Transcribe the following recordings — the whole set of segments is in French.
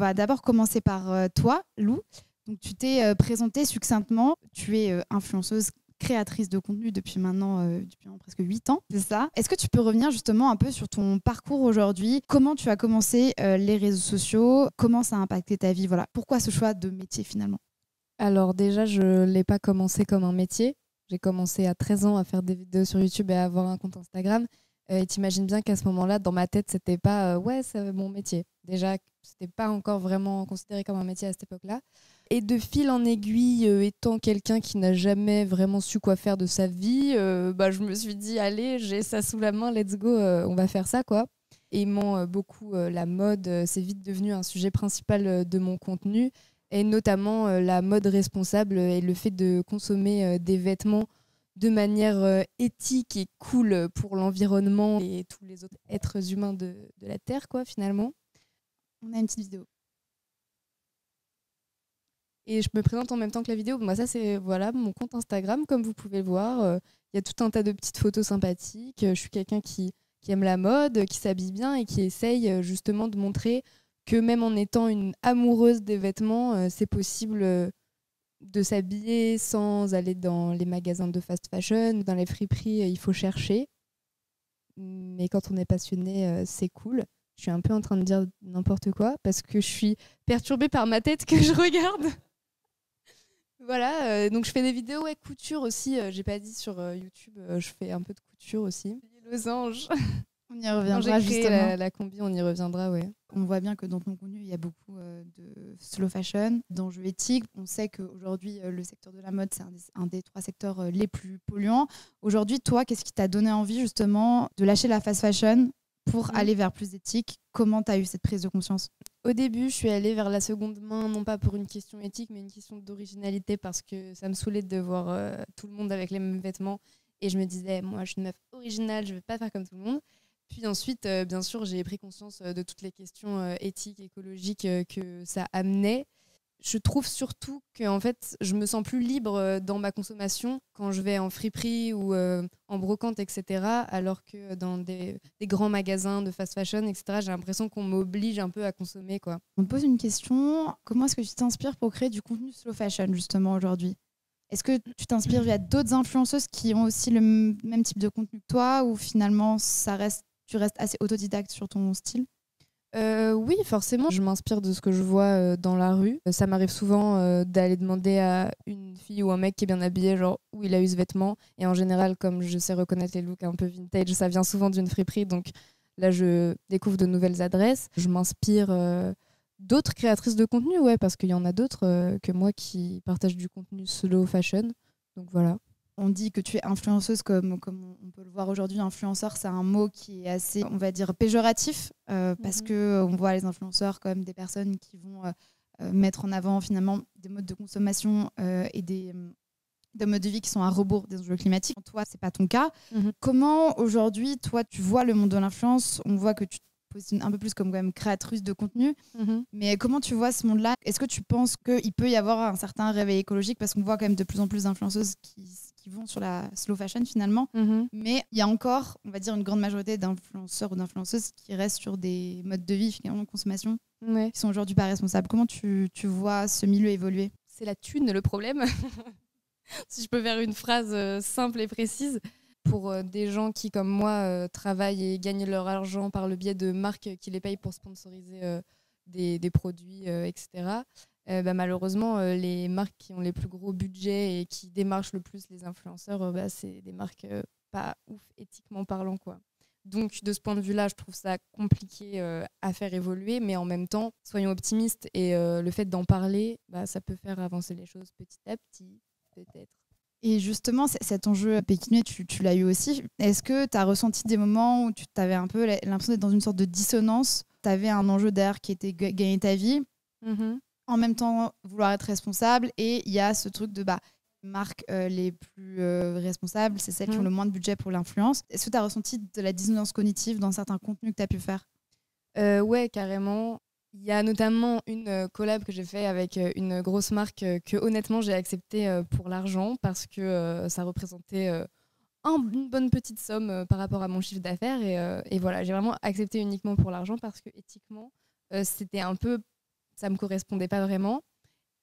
va d'abord commencer par toi, Lou. Donc, tu t'es présentée succinctement. Tu es influenceuse, créatrice de contenu depuis maintenant presque 8 ans, c'est ça. Est-ce que tu peux revenir justement un peu sur ton parcours aujourd'hui? Comment tu as commencé les réseaux sociaux? Comment ça a impacté ta vie? Voilà. Pourquoi ce choix de métier finalement? Alors déjà, je ne l'ai pas commencé comme un métier. J'ai commencé à 13 ans à faire des vidéos sur YouTube et à avoir un compte Instagram. Et t'imagines bien qu'à ce moment-là, dans ma tête, c'était pas ouais, c'est mon métier. Déjà, c'était pas encore vraiment considéré comme un métier à cette époque-là. Et de fil en aiguille, étant quelqu'un qui n'a jamais vraiment su quoi faire de sa vie, je me suis dit, allez, j'ai ça sous la main, let's go, on va faire ça, quoi. Aimant beaucoup la mode, c'est vite devenu un sujet principal de mon contenu, et notamment la mode responsable et le fait de consommer des vêtements de manière éthique et cool pour l'environnement et tous les autres êtres humains de la Terre, quoi, finalement. On a une petite vidéo. Et je me présente en même temps que la vidéo. Moi, ça, c'est voilà, mon compte Instagram, comme vous pouvez le voir. Il y a tout un tas de petites photos sympathiques. Je suis quelqu'un qui aime la mode, qui s'habille bien et qui essaye justement de montrer que même en étant une amoureuse des vêtements, c'est possible de s'habiller sans aller dans les magasins de fast fashion, dans les friperies, il faut chercher. Mais quand on est passionné, c'est cool. Je suis un peu en train de dire n'importe quoi parce que je suis perturbée par ma tête que je regarde. Voilà, donc je fais des vidéos couture aussi. J'ai pas dit sur YouTube, je fais un peu de couture aussi. Les losanges. On y Quand reviendra j'ai créé justement. la combi, on y reviendra, ouais. On voit bien que dans ton contenu, il y a beaucoup de slow fashion, d'enjeux éthiques. On sait qu'aujourd'hui, le secteur de la mode, c'est un des 3 secteurs les plus polluants. Aujourd'hui, toi, qu'est-ce qui t'a donné envie justement de lâcher la fast fashion pour aller vers plus éthique? Comment tu as eu cette prise de conscience? Au début, je suis allée vers la seconde main, non pas pour une question éthique, mais une question d'originalité, parce que ça me saoulait de voir tout le monde avec les mêmes vêtements. Et je me disais, moi, je suis une meuf originale, je ne vais pas faire comme tout le monde. Puis ensuite, bien sûr, j'ai pris conscience de toutes les questions éthiques, écologiques que ça amenait. Je trouve surtout que en fait, je me sens plus libre dans ma consommation quand je vais en friperie ou en brocante, etc. Alors que dans des grands magasins de fast fashion, etc., j'ai l'impression qu'on m'oblige un peu à consommer, quoi. On te pose une question. Comment est-ce que tu t'inspires pour créer du contenu slow fashion justement aujourd'hui? Est-ce que tu t'inspires via d'autres influenceuses qui ont aussi le même type de contenu que toi ou finalement tu restes assez autodidacte sur ton style? Oui, forcément, je m'inspire de ce que je vois dans la rue. Ça m'arrive souvent d'aller demander à une fille ou un mec qui est bien habillé, genre où il a eu ce vêtement. Et en général, comme je sais reconnaître les looks un peu vintage, ça vient souvent d'une friperie. Donc là, je découvre de nouvelles adresses. Je m'inspire d'autres créatrices de contenu, ouais, parce qu'il y en a d'autres que moi qui partagent du contenu slow fashion. Donc voilà. On dit que tu es influenceuse, comme on peut le voir aujourd'hui. Influenceur, c'est un mot qui est assez, on va dire, péjoratif, parce qu'on voit les influenceurs comme des personnes qui vont mettre en avant finalement des modes de consommation et des modes de vie qui sont à rebours des enjeux climatiques. Toi, c'est pas ton cas. Comment aujourd'hui, toi, tu vois le monde de l'influence? On voit que tu te positionnes un peu plus comme quand même créatrice de contenu. Mais comment tu vois ce monde-là? Est-ce que tu penses qu'il peut y avoir un certain réveil écologique? Parce qu'on voit quand même de plus en plus d'influenceuses qui vont sur la slow fashion finalement. Mais il y a encore, on va dire, une grande majorité d'influenceurs ou d'influenceuses qui restent sur des modes de vie finalement de consommation qui sont aujourd'hui pas responsables. Comment tu vois ce milieu évoluer? C'est la thune le problème. Si je peux faire une phrase simple et précise. Pour des gens qui, comme moi, travaillent et gagnent leur argent par le biais de marques qui les payent pour sponsoriser des produits, etc. Malheureusement, les marques qui ont les plus gros budgets et qui démarchent le plus les influenceurs, c'est des marques pas ouf éthiquement parlant, quoi. Donc, de ce point de vue-là, je trouve ça compliqué à faire évoluer, mais en même temps, soyons optimistes et le fait d'en parler, ça peut faire avancer les choses petit à petit, peut-être. Et justement, cet enjeu pécunier, tu l'as eu aussi. Est-ce que tu as ressenti des moments où tu avais un peu l'impression d'être dans une sorte de dissonance? Tu avais un enjeu derrière qui était gagner ta vie, en même temps vouloir être responsable, et il y a ce truc de marques les plus responsables, c'est celles qui ont le moins de budget pour l'influence. Est-ce que tu as ressenti de la dissonance cognitive dans certains contenus que tu as pu faire? Ouais, carrément. Il y a notamment une collab que j'ai fait avec une grosse marque que honnêtement j'ai acceptée pour l'argent parce que ça représentait une bonne petite somme par rapport à mon chiffre d'affaires et voilà, j'ai vraiment accepté uniquement pour l'argent parce que éthiquement c'était un peu ça me correspondait pas vraiment.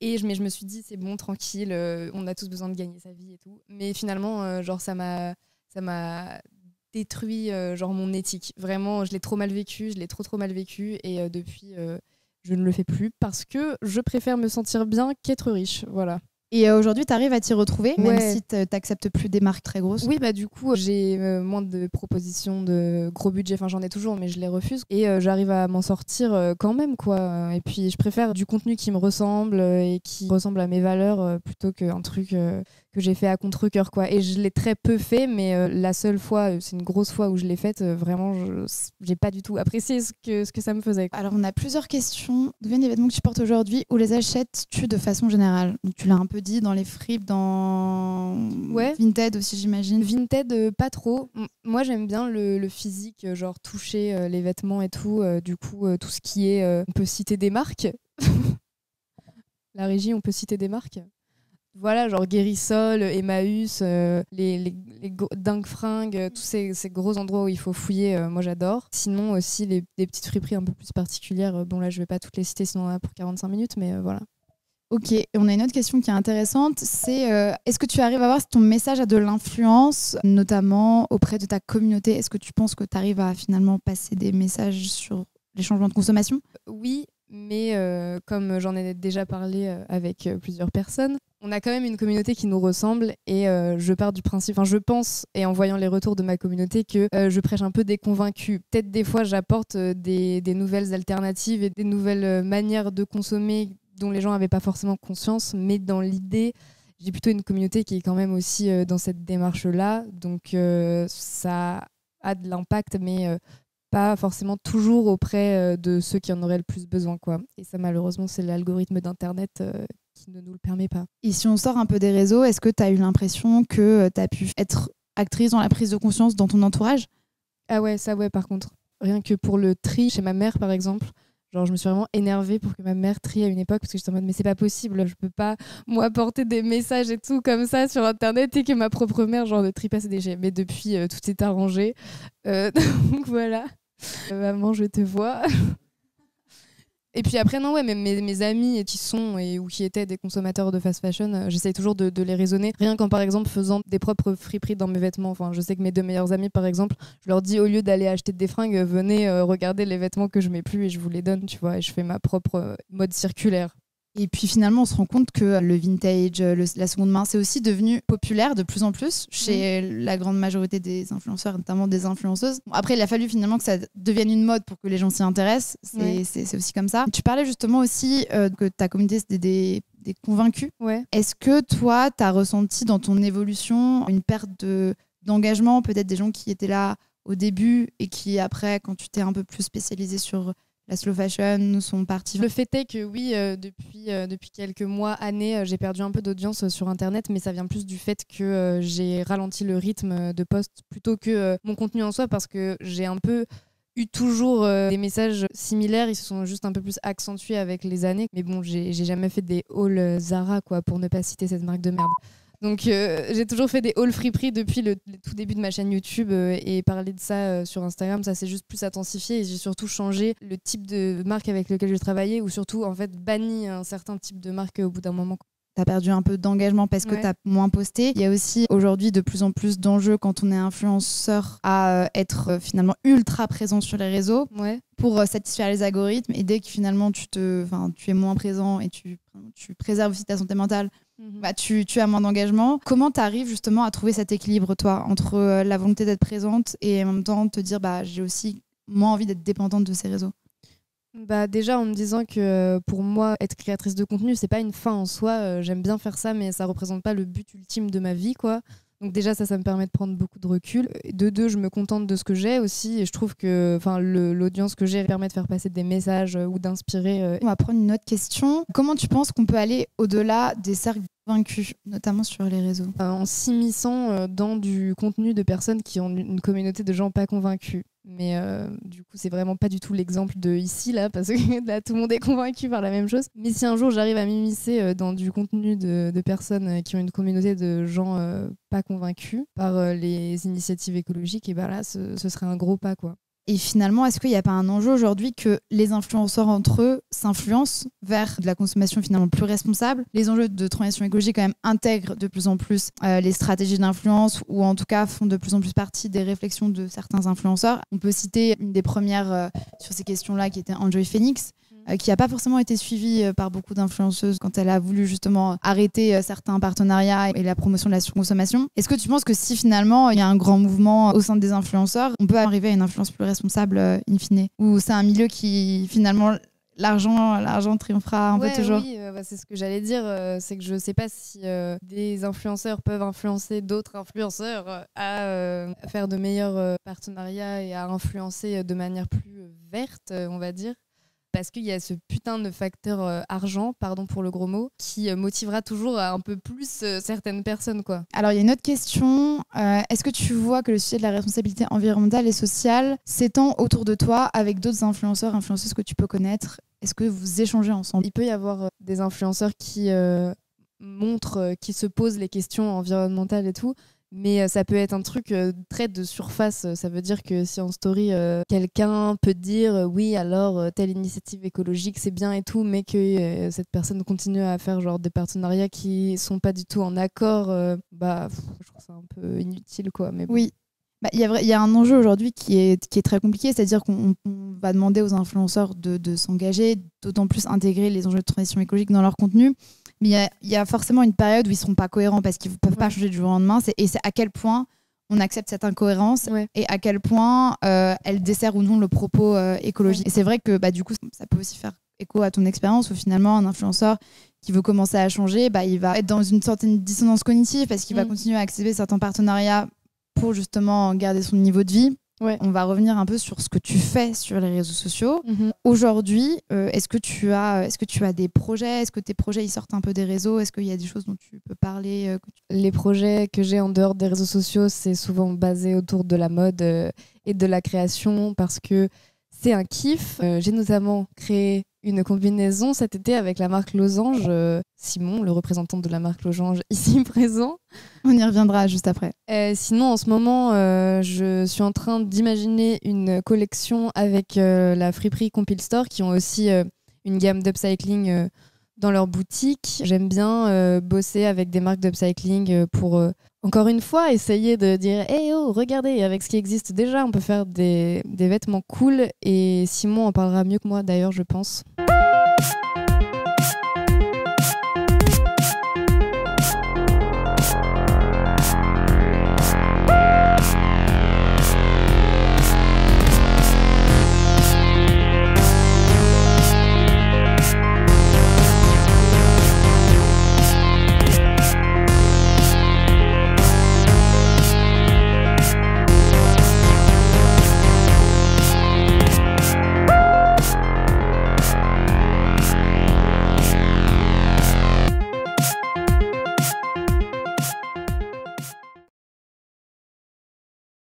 Mais je me suis dit, c'est bon, tranquille, on a tous besoin de gagner sa vie et tout. Mais finalement, genre, ça m'a détruit genre mon éthique. Vraiment, je l'ai trop mal vécu, je l'ai trop mal vécu. Et depuis, je ne le fais plus parce que je préfère me sentir bien qu'être riche. Voilà. Et aujourd'hui, tu arrives à t'y retrouver, même Ouais. si t'acceptes plus des marques très grosses? Oui, bah du coup, j'ai moins de propositions de gros budget. Enfin, j'en ai toujours, mais je les refuse. Et j'arrive à m'en sortir quand même, quoi. Et puis, je préfère du contenu qui me ressemble et qui ressemble à mes valeurs plutôt qu'un truc que j'ai fait à contre-cœur, quoi. Et je l'ai très peu fait, mais la seule fois, c'est une grosse fois où je l'ai faite, vraiment, j'ai pas du tout apprécié ce que ça me faisait. Alors, on a plusieurs questions. D'où viennent les vêtements que tu portes aujourd'hui? Où les achètes-tu de façon générale? Donc, tu l'as un peu dit, dans les fripes, dans Vinted aussi, j'imagine. Vinted, pas trop. Moi, j'aime bien le physique, genre toucher les vêtements et tout. Du coup, tout ce qui est... on peut citer des marques. La régie, on peut citer des marques. Voilà, genre Guérissol, Emmaüs, les dingues fringues, tous ces gros endroits où il faut fouiller, moi j'adore. Sinon aussi des petites friperies un peu plus particulières. Bon là je vais pas toutes les citer sinon on en a pour 45 minutes, mais voilà. Ok, et on a une autre question qui est intéressante, c'est est-ce que tu arrives à voir si ton message a de l'influence, notamment auprès de ta communauté? Est-ce que tu penses que tu arrives à finalement passer des messages sur les changements de consommation? Oui, mais comme j'en ai déjà parlé avec plusieurs personnes, on a quand même une communauté qui nous ressemble et je pars du principe, enfin je pense, et en voyant les retours de ma communauté, que je prêche un peu des convaincus. Peut-être des fois j'apporte des nouvelles alternatives et des nouvelles manières de consommer dont les gens n'avaient pas forcément conscience, mais dans l'idée, j'ai plutôt une communauté qui est quand même aussi dans cette démarche-là, donc ça a de l'impact, mais pas forcément toujours auprès de ceux qui en auraient le plus besoin, quoi. Et ça, malheureusement, c'est l'algorithme d'Internet qui ne nous le permet pas. Et si on sort un peu des réseaux, est-ce que tu as eu l'impression que tu as pu être actrice dans la prise de conscience dans ton entourage? Ah ouais, ça ouais, par contre. Rien que pour le tri chez ma mère, par exemple, genre je me suis vraiment énervée pour que ma mère trie à une époque parce que j'étais en mode mais c'est pas possible, je peux pas moi porter des messages et tout comme ça sur Internet et que ma propre mère genre ne trie pas ses déchets. Mais depuis, tout est arrangé. Donc voilà. Maman, je te vois. Et puis après, non, ouais, même mes amis qui sont ou qui étaient des consommateurs de fast fashion, j'essaye toujours de les raisonner. Rien qu'en, par exemple, faisant des propres friperies dans mes vêtements. Enfin, je sais que mes deux meilleurs amis, par exemple, je leur dis, au lieu d'aller acheter des fringues, venez regarder les vêtements que je mets plus et je vous les donne, tu vois. Et je fais ma propre mode circulaire. Et puis finalement, on se rend compte que le vintage, la seconde main, c'est aussi devenu populaire de plus en plus chez la grande majorité des influenceurs, notamment des influenceuses. Bon, après, il a fallu finalement que ça devienne une mode pour que les gens s'y intéressent. C'est aussi comme ça. Tu parlais justement aussi que ta communauté, c'était des convaincus. Ouais. Est-ce que toi, tu as ressenti dans ton évolution une perte d'engagement, peut-être des gens qui étaient là au début et qui, après, quand tu t'es un peu plus spécialisé sur la slow fashion, sont partis? Le fait est que oui, depuis quelques mois, années, j'ai perdu un peu d'audience sur Internet, mais ça vient plus du fait que j'ai ralenti le rythme de post plutôt que mon contenu en soi, parce que j'ai un peu eu toujours des messages similaires, ils se sont juste un peu plus accentués avec les années. Mais bon, j'ai jamais fait des hauls Zara, quoi, pour ne pas citer cette marque de merde. Donc j'ai toujours fait des hauls friperies depuis le tout début de ma chaîne YouTube et parler de ça sur Instagram, ça s'est juste plus intensifié et j'ai surtout changé le type de marque avec lequel je travaillais ou surtout en fait banni un certain type de marque au bout d'un moment. Tu as perdu un peu d'engagement parce que tu as moins posté. Il y a aussi aujourd'hui de plus en plus d'enjeux quand on est influenceur à être finalement ultra présent sur les réseaux pour satisfaire les algorithmes. Et dès que finalement tu es moins présent et tu préserves aussi ta santé mentale, bah, tu as moins d'engagement. Comment tu arrives justement à trouver cet équilibre, toi, entre la volonté d'être présente et en même temps te dire bah, j'ai aussi moins envie d'être dépendante de ces réseaux? Bah déjà en me disant que pour moi être créatrice de contenu c'est pas une fin en soi, j'aime bien faire ça mais ça représente pas le but ultime de ma vie, quoi. Donc déjà ça me permet de prendre beaucoup de recul. De deux, je me contente de ce que j'ai aussi et je trouve que l'audience que j'ai permet de faire passer des messages ou d'inspirer. On va prendre une autre question. Comment tu penses qu'on peut aller au-delà des cercles vaincus, notamment sur les réseaux? En s'immisçant dans du contenu de personnes qui ont une communauté de gens pas convaincus. Mais du coup, c'est vraiment pas du tout l'exemple de ici, là, parce que là, tout le monde est convaincu par la même chose. Mais si un jour j'arrive à m'immiscer dans du contenu de personnes qui ont une communauté de gens pas convaincus par les initiatives écologiques, et ben là, ce serait un gros pas, quoi. Et finalement, est-ce qu'il n'y a pas un enjeu aujourd'hui que les influenceurs entre eux s'influencent vers de la consommation finalement plus responsable? Les enjeux de transition écologique quand même intègrent de plus en plus les stratégies d'influence, ou en tout cas font de plus en plus partie des réflexions de certains influenceurs. On peut citer une des premières sur ces questions-là qui était Enjoy Phoenix, qui n'a pas forcément été suivie par beaucoup d'influenceuses quand elle a voulu justement arrêter certains partenariats et la promotion de la surconsommation. Est-ce que tu penses que si finalement il y a un grand mouvement au sein des influenceurs, on peut arriver à une influence plus responsable in fine? Ou c'est un milieu qui finalement l'argent triomphera un peu toujours? Oui, c'est ce que j'allais dire. C'est que je sais pas si des influenceurs peuvent influencer d'autres influenceurs à faire de meilleurs partenariats et à influencer de manière plus verte, on va dire. Parce qu'il y a ce putain de facteur argent, pardon pour le gros mot, qui motivera toujours un peu plus certaines personnes, quoi. Alors, il y a une autre question. Est-ce que tu vois que le sujet de la responsabilité environnementale et sociale s'étend autour de toi avec d'autres influenceurs, influenceuses que tu peux connaître? Est-ce que vous échangez ensemble? Il peut y avoir des influenceurs qui montrent, qui se posent les questions environnementales et tout. Mais ça peut être un truc très de surface. Ça veut dire que si en story, quelqu'un peut dire oui, alors telle initiative écologique, c'est bien et tout, mais que cette personne continue à faire genre des partenariats qui sont pas du tout en accord, je trouve ça un peu inutile, quoi. Mais bon. Oui. Il y a un enjeu aujourd'hui qui est très compliqué, c'est-à-dire qu'on va demander aux influenceurs de s'engager, d'autant plus intégrer les enjeux de transition écologique dans leur contenu. Mais il y a forcément une période où ils ne seront pas cohérents parce qu'ils ne peuvent pas changer du jour au lendemain. Et c'est à quel point on accepte cette incohérence et à quel point elle dessert ou non le propos écologique. Et c'est vrai que du coup, ça peut aussi faire écho à ton expérience où finalement un influenceur qui veut commencer à changer, il va être dans une certaine dissonance cognitive parce qu'il va continuer à accepter certains partenariats pour justement garder son niveau de vie. On va revenir un peu sur ce que tu fais sur les réseaux sociaux. Aujourd'hui, est-ce que tu as des projets? Est-ce que tes projets ils sortent un peu des réseaux? Est-ce qu'il y a des choses dont tu peux parler Les projets que j'ai en dehors des réseaux sociaux, c'est souvent basé autour de la mode et de la création parce que c'est un kiff. J'ai notamment créé une combinaison cet été avec la marque Losange. Simon, le représentant de la marque Losange, ici présent. On y reviendra juste après. Sinon, en ce moment, je suis en train d'imaginer une collection avec la Friperie Compile Store qui ont aussi une gamme d'upcycling dans leur boutique. J'aime bien bosser avec des marques d'upcycling pour, encore une fois, essayer de dire « Hey oh, regardez, avec ce qui existe déjà, on peut faire des vêtements cool. » Et Simon en parlera mieux que moi, d'ailleurs, je pense.